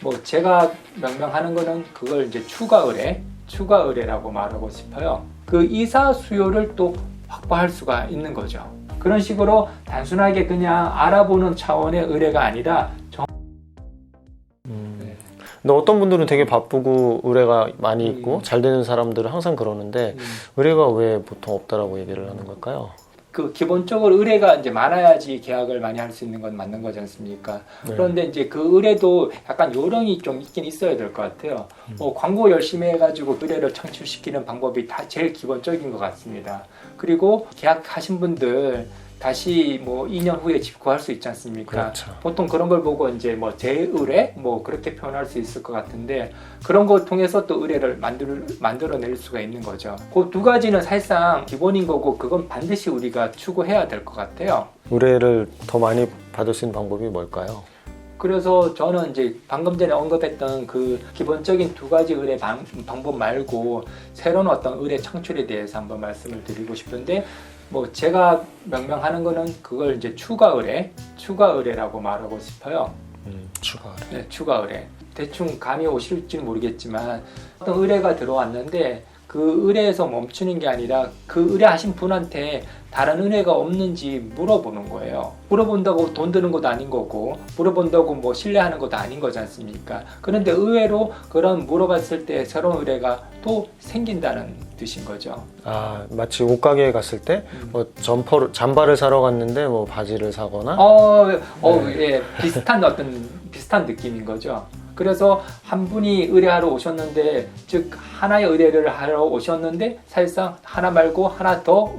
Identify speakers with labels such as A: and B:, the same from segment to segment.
A: 뭐 제가 명명하는 거는 그걸 이제 추가 의뢰라고 말하고 싶어요. 그 이사 수요를 또 확보할 수가 있는 거죠. 그런 식으로 단순하게 그냥 알아보는 차원의 의뢰가 아니라
B: 근데 어떤 분들은 되게 바쁘고 의뢰가 많이 있고 잘 되는 사람들은 항상 그러는데 의뢰가 왜 보통 없다라고 얘기를 하는 걸까요?
A: 그 기본적으로 의뢰가 이제 많아야지 계약을 많이 할 수 있는 건 맞는 거지 않습니까?
B: 네.
A: 그런데 이제 그 의뢰도 약간 요령이 좀 있긴 있어야 될 것 같아요. 뭐 광고 열심히 해가지고 의뢰를 창출시키는 방법이 다 제일 기본적인 것 같습니다. 그리고 계약하신 분들 다시 뭐 2년 후에 집구할 수 있지 않습니까?
B: 그렇죠.
A: 보통 그런 걸 보고 이제 뭐 재의뢰 뭐 그렇게 표현할 수 있을 것 같은데 그런 걸 통해서 또 의뢰를 만들어낼 수가 있는 거죠. 그 두 가지는 사실상 기본인 거고 그건 반드시 우리가 추구해야 될 것 같아요.
B: 의뢰를 더 많이 받을 수 있는 방법이 뭘까요?
A: 그래서 저는 이제 방금 전에 언급했던 그 기본적인 두 가지 의뢰 방법 말고 새로운 어떤 의뢰 창출에 대해서 한번 말씀을 드리고 싶은데 뭐 제가 명명하는 거는 그걸 이제 추가 의뢰라고 말하고 싶어요.
B: 추가 의뢰.
A: 네, 추가 의뢰. 대충 감이 오실지는 모르겠지만 어떤 의뢰가 들어왔는데 그 의뢰에서 멈추는 게 아니라 그 의뢰하신 분한테 다른 의뢰가 없는지 물어보는 거예요. 물어본다고 돈 드는 것도 아닌 거고 물어본다고 뭐 신뢰하는 것도 아닌 거지 않습니까? 그런데 의외로 그런 물어봤을 때 새로운 의뢰가 또 생긴다는 뜻인 거죠.
B: 아, 마치 옷가게에 갔을 때 뭐 잠바를 사러 갔는데 뭐 바지를 사거나
A: 예, 비슷한 느낌인 거죠. 그래서 한 분이 의뢰하러 오셨는데 즉 하나의 의뢰를 하러 오셨는데 사실상 하나 말고 하나 더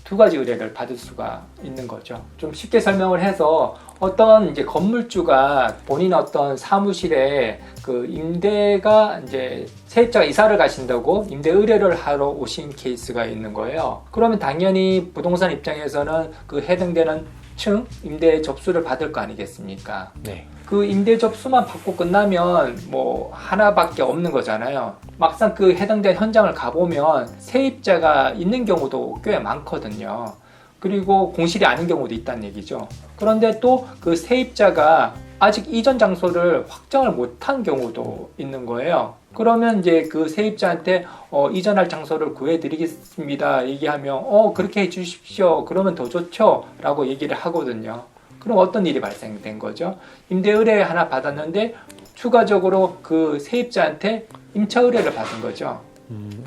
A: 두 가지 의뢰를 받을 수가 있는 거죠. 좀 쉽게 설명을 해서 어떤 이제 건물주가 본인 어떤 사무실에 그 임대가 이제 세입자가 이사를 가신다고 임대 의뢰를 하러 오신 케이스가 있는 거예요. 그러면 당연히 부동산 입장에서는 그 해당되는 층 임대 접수를 받을 거 아니겠습니까?
B: 네.
A: 그 임대 접수만 받고 끝나면 뭐 하나밖에 없는 거잖아요. 막상 그 해당된 현장을 가보면 세입자가 있는 경우도 꽤 많거든요. 그리고 공실이 아닌 경우도 있다는 얘기죠. 그런데 또 그 세입자가 아직 이전 장소를 확정을 못한 경우도 있는 거예요. 그러면 이제 그 세입자한테 이전할 장소를 구해드리겠습니다 얘기하면 그렇게 해주십시오 그러면 더 좋죠 라고 얘기를 하거든요. 그럼 어떤 일이 발생된 거죠? 임대 의뢰 하나 받았는데 추가적으로 그 세입자한테 임차 의뢰를 받은 거죠.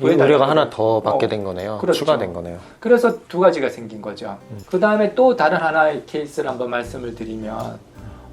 B: 의뢰가 하나 더 받게 된 거네요.
A: 그렇죠.
B: 추가된 거네요.
A: 그래서 두 가지가 생긴 거죠. 그 다음에 또 다른 하나의 케이스를 한번 말씀을 드리면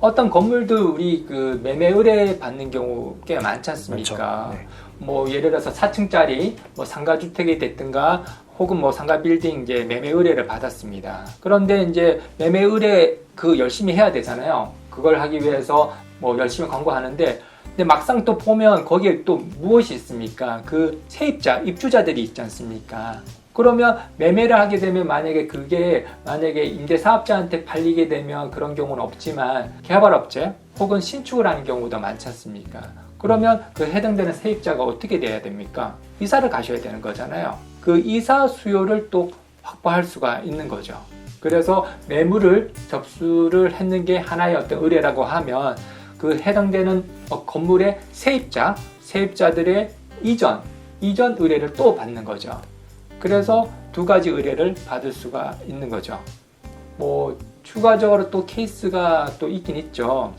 A: 어떤 건물도 우리 그 매매 의뢰 받는 경우 꽤 많지 않습니까?
B: 그렇죠. 네.
A: 뭐 예를 들어서 4층짜리 뭐 상가주택이 됐든가 혹은 뭐 상가 빌딩 이제 매매 의뢰를 받았습니다. 그런데 이제 매매 의뢰 그 열심히 해야 되잖아요. 그걸 하기 위해서 뭐 열심히 광고하는데 근데 막상 또 보면 거기에 또 무엇이 있습니까? 그 세입자, 입주자들이 있지 않습니까? 그러면 매매를 하게 되면 만약에 임대 사업자한테 팔리게 되면 그런 경우는 없지만 개발업체 혹은 신축을 하는 경우도 많지 않습니까? 그러면 그 해당되는 세입자가 어떻게 돼야 됩니까? 이사를 가셔야 되는 거잖아요. 그 이사 수요를 또 확보할 수가 있는 거죠. 그래서 매물을 접수를 했는 게 하나의 어떤 의뢰라고 하면 그 해당되는 건물의 세입자들의 이전 의뢰를 또 받는 거죠. 그래서 두 가지 의뢰를 받을 수가 있는 거죠. 뭐 추가적으로 또 케이스가 또 있긴 있죠.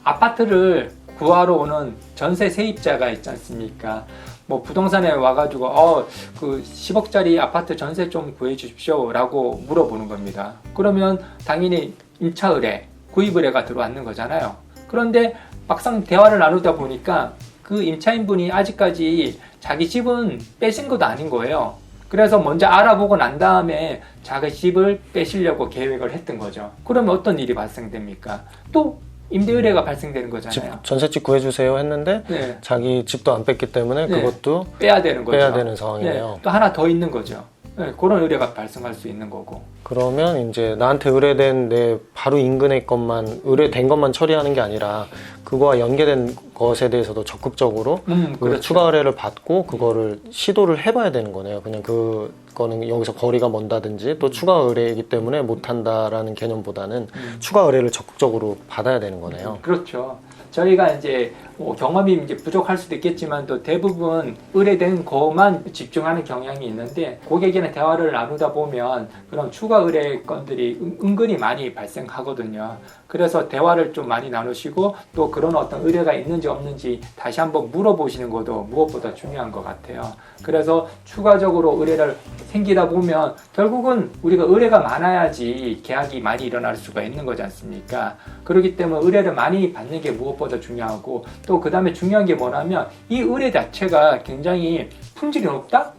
A: 아파트를 구하러 오는 전세 세입자가 있지 않습니까? 뭐 부동산에 와가지고 그 10억짜리 아파트 전세 좀 구해 주십시오 라고 물어보는 겁니다. 그러면 당연히 임차 의뢰, 구입 의뢰가 들어왔는 거잖아요. 그런데 막상 대화를 나누다 보니까 그 임차인분이 아직까지 자기 집은 빼신 것도 아닌 거예요. 그래서 먼저 알아보고 난 다음에 자기 집을 빼시려고 계획을 했던 거죠. 그러면 어떤 일이 발생됩니까? 또 임대 의뢰가 발생되는 거잖아요.
B: 전셋집 구해주세요 했는데
A: 네.
B: 자기 집도 안 뺐기 때문에
A: 네.
B: 그것도
A: 빼야 되는 거죠.
B: 빼야 되는 상황이네요.
A: 네. 또 하나 더 있는 거죠. 네. 그런 의뢰가 발생할 수 있는 거고.
B: 그러면 이제 나한테 의뢰된 내 바로 인근의 것만 의뢰된 것만 처리하는 게 아니라 그거와 연계된 것에 대해서도 적극적으로
A: 그렇죠.
B: 추가 의뢰를 받고 그거를 시도를 해봐야 되는 거네요. 그냥 그거는 여기서 거리가 먼다든지 또 추가 의뢰이기 때문에 못한다라는 개념보다는 추가 의뢰를 적극적으로 받아야 되는 거네요.
A: 그렇죠. 저희가 이제 경험이 이제 부족할 수도 있겠지만 또 대부분 의뢰된 것만 집중하는 경향이 있는데 고객이랑 대화를 나누다 보면 그런 추가 의뢰 건들이 은근히 많이 발생하거든요. 그래서 대화를 좀 많이 나누시고 또 그런 어떤 의뢰가 있는지 없는지 다시 한번 물어보시는 것도 무엇보다 중요한 것 같아요. 그래서 추가적으로 의뢰를 생기다 보면 결국은 우리가 의뢰가 많아야지 계약이 많이 일어날 수가 있는 거지 않습니까? 그렇기 때문에 의뢰를 많이 받는 게 무엇보다 중요하고 또 그 다음에 중요한 게 뭐냐면 이 의뢰 자체가 굉장히 품질이 높다?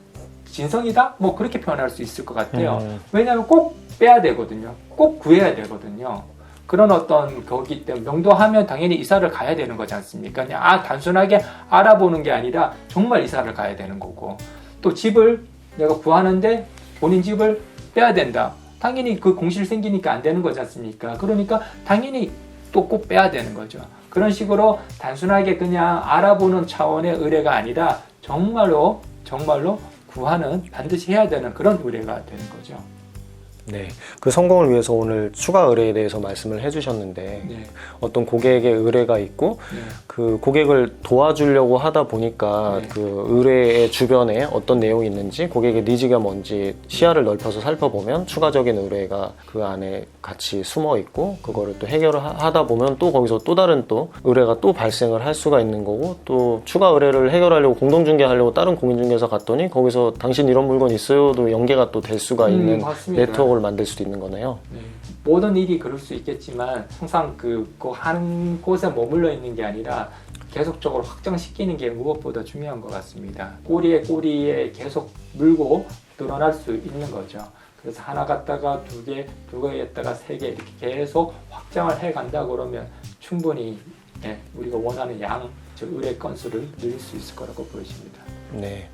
A: 진성이다? 뭐 그렇게 표현할 수 있을 것 같아요. 왜냐하면 꼭 빼야 되거든요. 꼭 구해야 되거든요. 그런 어떤 거기 때문에 명도하면 당연히 이사를 가야 되는 거지 않습니까? 그냥 단순하게 알아보는 게 아니라 정말 이사를 가야 되는 거고 또 집을 내가 구하는데 본인 집을 빼야 된다. 당연히 그 공실 생기니까 안 되는 거지 않습니까? 그러니까 당연히 또 꼭 빼야 되는 거죠. 그런 식으로 단순하게 그냥 알아보는 차원의 의뢰가 아니라 정말로 구하는 반드시 해야 되는 그런 의뢰가 되는 거죠.
B: 네, 그 성공을 위해서 오늘 추가 의뢰에 대해서 말씀을 해주셨는데
A: 네.
B: 어떤 고객의 의뢰가 있고
A: 네.
B: 그 고객을 도와주려고 하다 보니까
A: 네.
B: 그 의뢰의 주변에 어떤 내용이 있는지 고객의 니즈가 뭔지 시야를 넓혀서 살펴보면 추가적인 의뢰가 그 안에 같이 숨어 있고 그거를 또 해결을 하다 보면 또 거기서 또 다른 또 의뢰가 또 발생을 할 수가 있는 거고 또 추가 의뢰를 해결하려고 공동중개하려고 다른 공인중개사 갔더니 거기서 당신 이런 물건 있어요도 연계가 또 될 수가 있는
A: 맞습니다.
B: 네트워크를 만들 수도 있는 거네요.
A: 네. 모든 일이 그럴 수 있겠지만 항상 그 한 곳에 머물러 있는 게 아니라 계속적으로 확장시키는 게 무엇보다 중요한 것 같습니다. 꼬리에 계속 물고 늘어날 수 있는 거죠. 그래서 하나 갔다가 두 개 했다가 세 개 이렇게 계속 확장을 해 간다 그러면 충분히 우리가 원하는 즉 의뢰 건수를 늘릴 수 있을 거라고 보여집니다.
B: 네,